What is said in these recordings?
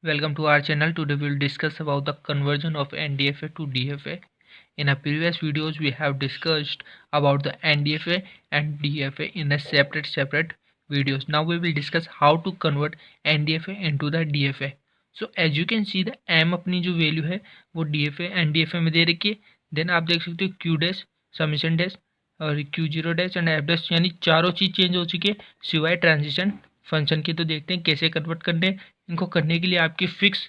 Welcome to our channel. Today we will discuss about the conversion of NDFA to DFA. In our previous videos we have discussed about the NDFA and DFA in a separate videos. Now we will discuss how to convert NDFA into the DFA. So as you can see the M अपनी जो value है वो DFA NDFA में दे रखी है. Then आप देख सकते हो Q डैश समीशन डैश और Q0 dash and F dash यानी चारों चीज़ चेंज हो चुकी है सिवाय ट्रांजिशन फंक्शन की. तो देखते हैं कैसे कन्वर्ट करने हैं. इनको करने के लिए आपकी फिक्स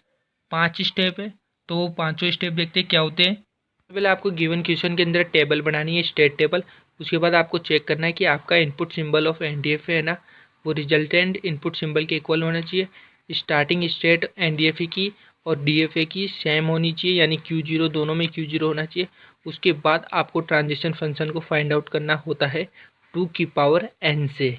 5 स्टेप है. तो वो पाँचों स्टेप देखते हैं क्या होते हैं. पहले आपको गिवन क्वेश्चन के अंदर टेबल बनानी है, स्टेट टेबल. उसके बाद आपको चेक करना है कि आपका इनपुट सिंबल ऑफ एनडीएफए है ना वो रिजल्टेंट इनपुट सिंबल के इक्वल होना चाहिए. स्टार्टिंग स्टेट एनडीएफए की और डीएफए की सेम होनी चाहिए यानी Q0 दोनों में Q0 होना चाहिए. उसके बाद आपको ट्रांजिशन फंक्शन को फाइंड आउट करना होता है 2 की पावर n से.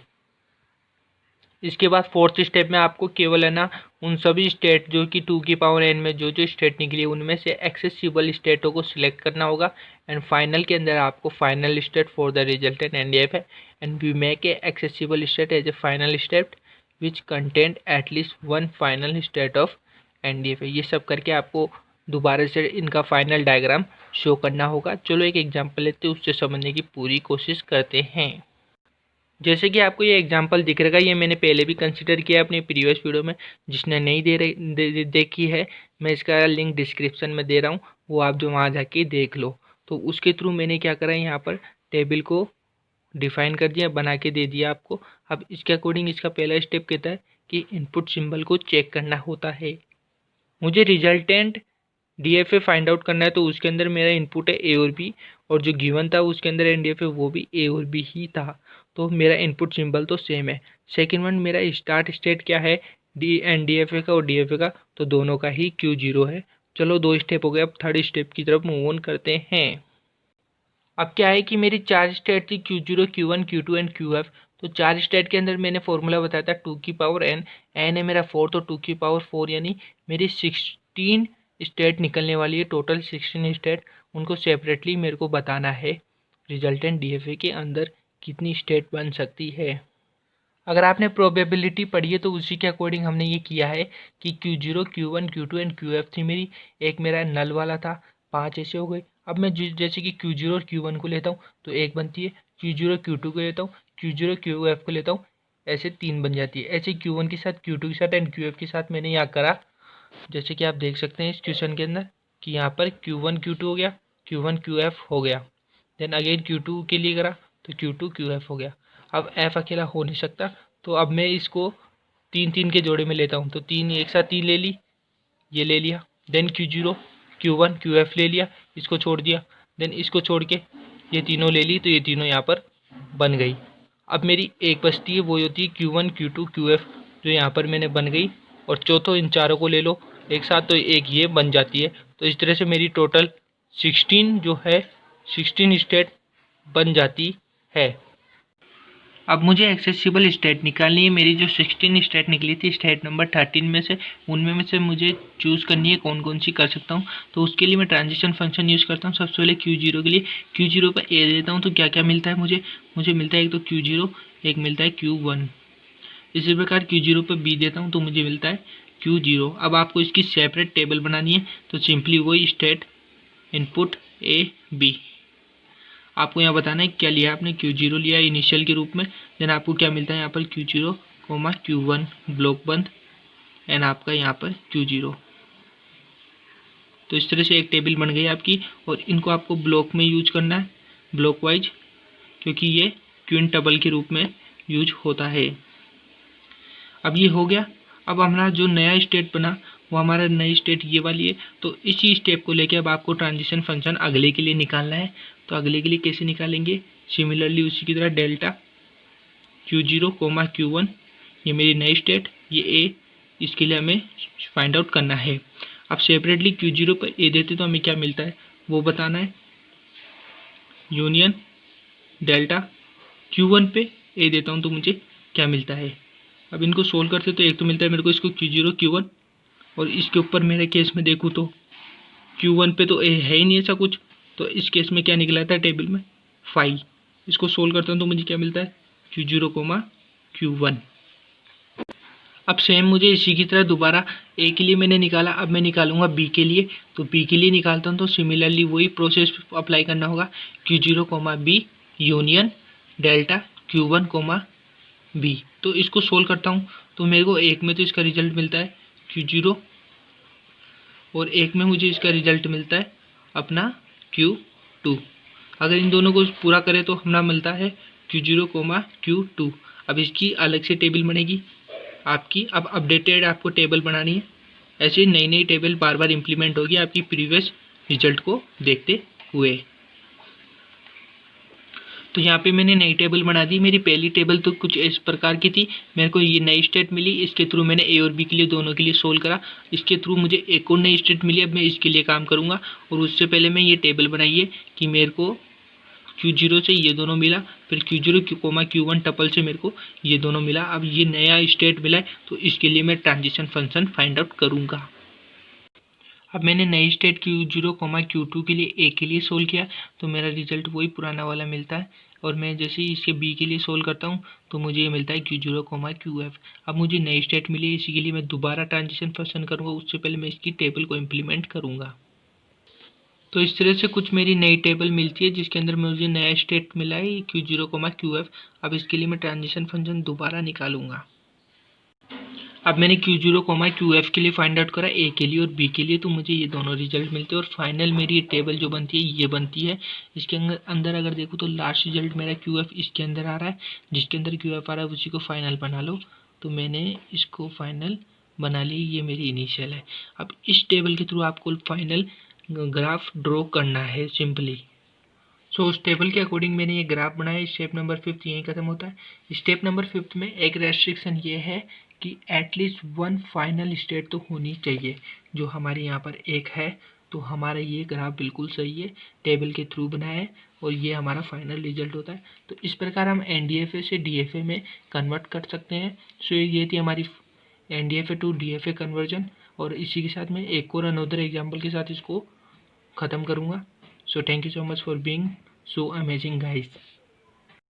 इसके बाद फोर्थ स्टेप में आपको केवल है ना उन सभी स्टेट जो कि 2 की पावर n में जो स्टेट निकली उनमें से एक्सेसिबल स्टेटों को सिलेक्ट करना होगा. एंड फाइनल के अंदर आपको final state for the resultant NDF है and we make a accessible state as a final state which content at least one final state of NDF है. ये सब करके आपको दोबारा से इनका फाइनल डायग्राम शो करना होगा. चलो एक एग्जाम्पल लेते हैं, उससे समझने की पूरी कोशिश करते हैं. जैसे कि आपको ये एग्जांपल दिख रहा है, ये मैंने पहले भी कंसिडर किया अपने प्रीवियस वीडियो में. जिसने नहीं देखी है मैं इसका लिंक डिस्क्रिप्शन में दे रहा हूँ, वो आप जो वहाँ जाके देख लो. तो उसके थ्रू मैंने क्या करा है यहाँ पर टेबल को डिफाइन कर दिया, बना के दे दिया आपको. अब इसके अकॉर्डिंग इसका पहला स्टेप कहता है कि इनपुट सिंबल को चेक करना होता है. मुझे रिजल्टेंट डीएफए फाइंड आउट करना है, तो उसके अंदर मेरा इनपुट है ए और बी और जो गिवन था उसके अंदर एनडीएफए वो भी ए और बी ही था. तो मेरा इनपुट सिंबल तो सेम है. सेकेंड वन मेरा स्टार्ट स्टेट क्या है डी एनडीएफए का और डीएफए का, तो दोनों का ही Q0 है. चलो 2 स्टेप हो गए. अब थर्ड स्टेप की तरफ मूव ऑन करते हैं. अब क्या है कि मेरी 4 स्टेट थी Q0 Q1 Q2 and QF. तो 4 स्टेट के अंदर मैंने फॉर्मूला बताया था 2 की पावर n. n है मेरा 4, तो 2 की पावर 4 यानी मेरी 16 स्टेट निकलने वाली है. टोटल 16 स्टेट उनको सेपरेटली मेरे को बताना है रिजल्टेंट डीएफए के अंदर कितनी स्टेट बन सकती है. अगर आपने प्रोबेबिलिटी पढ़ी है तो उसी के अकॉर्डिंग हमने ये किया है कि Q0 Q1 Q2 and QF थी मेरी. एक मेरा नल वाला था, 5 ऐसे हो गए. अब मैं जैसे कि Q0 और Q1 को लेता हूँ तो एक बनती है. Q0 Q2 को लेता हूँ, Q0 QF को लेता हूँ, ऐसे 3 बन जाती है. ऐसे Q1 के साथ Q2 के साथ एंड QF के साथ मैंने यहाँ करा. जैसे कि आप देख सकते हैं इस क्वेश्चन के अंदर कि यहाँ पर Q1 Q2 हो गया, Q1 QF हो गया. देन अगेन Q2 के लिए करा तो Q2 QF हो गया. अब F अकेला हो नहीं सकता, तो अब मैं इसको 3 के जोड़े में लेता हूँ. तो 3 एक साथ 3 ले ली, ये ले लिया. देन Q0 Q1 QF ले लिया, इसको छोड़ दिया. देन इसको छोड़ के ये तीनों ले ली, तो ये तीनों यहाँ पर बन गई. अब मेरी एक बचती है, वो होती है Q1 Q2 QF जो यहाँ पर मैंने बन गई. और चौथों इन चारों को ले लो एक साथ, तो एक ये बन जाती है. तो इस तरह से मेरी टोटल 16 जो है 16 स्टेट बन जाती है. अब मुझे एक्सेसिबल स्टेट निकालनी है. मेरी जो 16 स्टेट निकली थी स्टेट नंबर 13 में से, उनमें से मुझे चूज़ करनी है कौन कौन सी कर सकता हूँ. तो उसके लिए मैं ट्रांजिशन फंक्शन यूज़ करता हूँ. सबसे पहले Q0 के लिए Q0 पर ए देता हूँ. तो क्या क्या मिलता है मुझे मिलता है एक तो Q0, एक मिलता है Q1. इसी प्रकार Q0 पर बी देता हूँ तो मुझे मिलता है Q0. अब आपको इसकी सेपरेट टेबल बनानी है, तो सिंपली वही स्टेट इनपुट ए बी आपको यहाँ बताना है क्या लिया आपने. Q0 लिया इनिशियल के रूप में. देन आपको क्या मिलता है यहाँ पर Q0, Q1 ब्लॉक बंद एंड आपका यहाँ पर Q0. तो इस तरह से एक टेबल बन गई आपकी. और इनको आपको ब्लॉक में यूज करना है, ब्लॉक वाइज, क्योंकि ये क्विंटबल के रूप में यूज होता है. अब ये हो गया. अब हमारा जो नया स्टेट बना वो हमारा नई स्टेट ये वाली है. तो इसी स्टेप को लेके अब आपको ट्रांजिशन फंक्शन अगले के लिए निकालना है. तो अगले के लिए कैसे निकालेंगे, सिमिलरली उसी की तरह डेल्टा Q0, Q1 ये मेरी नई स्टेट, ये ए, इसके लिए हमें फाइंड आउट करना है. अब सेपरेटली Q0 पर ए देते तो हमें क्या मिलता है वो बताना है. यूनियन डेल्टा Q1 पे ए देता हूँ तो मुझे क्या मिलता है. अब इनको सोल्व करते तो एक तो मिलता है मेरे को इसको Q0 Q1, और इसके ऊपर मेरे केस में देखूँ तो Q1 पे तो ए है ही नहीं ऐसा कुछ. तो इस केस में क्या निकला था टेबल में 5. इसको सोल्व करता हूँ तो मुझे क्या मिलता है Q0, Q1. अब सेम मुझे इसी की तरह दोबारा ए के लिए मैंने निकाला, अब मैं निकालूंगा बी के लिए। तो बी के लिए निकालता हूँ तो सिमिलरली वही प्रोसेस अप्लाई करना होगा, Q0 comma B union delta Q1 comma B. तो इसको सोल्व करता हूँ तो मेरे को एक में तो इसका रिजल्ट मिलता है Q0 और एक में मुझे इसका रिजल्ट मिलता है अपना Q2। अगर इन दोनों को पूरा करें तो हमारा मिलता है Q0 कोमा Q2। अब इसकी अलग से टेबल बनेगी आपकी। अब अपडेटेड आपको टेबल बनानी है, ऐसे नई नई टेबल बार बार इम्प्लीमेंट होगी आपकी प्रीवियस रिजल्ट को देखते हुए। तो यहाँ पे मैंने नई टेबल बना दी। मेरी पहली टेबल तो कुछ इस प्रकार की थी, मेरे को ये नई स्टेट मिली, इसके थ्रू मैंने ए और बी के लिए दोनों के लिए सोल्व करा। इसके थ्रू मुझे एक और नई स्टेट मिली, अब मैं इसके लिए काम करूँगा। और उससे पहले मैं ये टेबल बनाइए कि मेरे को Q0 से ये दोनों मिला, फिर Q0 कोमा Q1 टपल से मेरे को ये दोनों मिला। अब ये नया स्टेट मिला है तो इसके लिए मैं ट्रांजिशन फंक्शन फाइंड आउट करूँगा। अब मैंने नई स्टेट Q0 कोमा Q2 के लिए ए के लिए सोल्व किया तो मेरा रिजल्ट वही पुराना वाला मिलता है। और मैं जैसे ही इसके बी के लिए सोल्व करता हूँ तो मुझे ये मिलता है Q0 कोमा QF। अब मुझे नई स्टेट मिली है, इसी के लिए मैं दोबारा ट्रांजिशन फंक्शन करूँगा, उससे पहले मैं इसकी टेबल को इम्प्लीमेंट करूँगा। तो इस तरह से कुछ मेरी नई टेबल मिलती है जिसके अंदर मुझे नया स्टेट मिला है Q0 कोमा QF। अब इसके लिए मैं ट्रांजिशन फंक्शन दोबारा निकालूंगा। अब मैंने Q0 कोमा QF के लिए फाइंड आउट करा, ए के लिए और बी के लिए, तो मुझे ये दोनों रिजल्ट मिलते हैं और फाइनल मेरी ये टेबल जो बनती है ये बनती है। इसके अंदर अगर देखूँ तो लास्ट रिजल्ट मेरा QF इसके अंदर आ रहा है, जिसके अंदर QF आ रहा है उसी को फाइनल बना लो। तो मैंने इसको फाइनल बना ली, ये मेरी इनिशियल है। अब इस टेबल के थ्रू आपको फाइनल ग्राफ ड्रॉ करना है सिंपली। सो उस टेबल के अकॉर्डिंग मैंने ये ग्राफ बनाया। स्टेप नंबर 5 यहीं खत्म होता है। स्टेप नंबर 5 में एक रेस्ट्रिक्शन ये है कि एटलीस्ट वन फाइनल स्टेट तो होनी चाहिए, जो हमारे यहाँ पर एक है। तो हमारा ये ग्राफ बिल्कुल सही है, टेबल के थ्रू बनाया है और ये हमारा फाइनल रिजल्ट होता है। तो इस प्रकार हम NDFA से DFA में कन्वर्ट कर सकते हैं। सो ये थी हमारी NDFA टू DFA कन्वर्जन। और इसी के साथ में एक और अनदर एग्जाम्पल के साथ इसको ख़त्म करूँगा। So thank you so much for being so amazing guys.